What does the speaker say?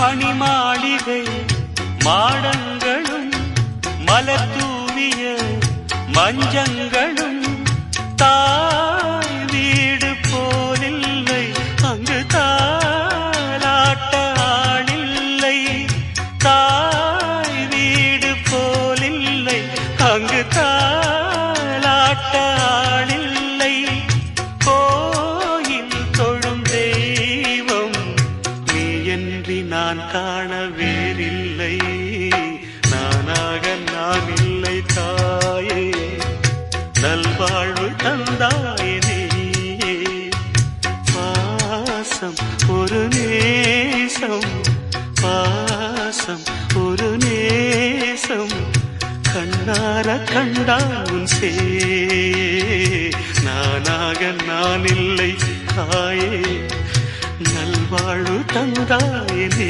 மணிமாளிகை மாடங்களும் மலர் தூவிய மஞ்சங்களும் தாய் வீடு போலில்லை, அங்கு தாலாட்ட ஆளில்லை. தாய் வீடு போலில்லை, அங்கு தாலாட்ட ஆளில்லை. கோயில் தொழும் தெய்வம் நீ என்று நான் காண வேறில்லை. நானாக நான் இல்லை தாயே, நல்வாழ்வு தந்தாயே நீயே. பாசம் ஒரு நேசம், பாசம் ஒரு நேசம், கண்ணார கண்டான் சே. நானாக நான் இல்லை தாயே, நல்வாழ்வு தந்தாயே நீ.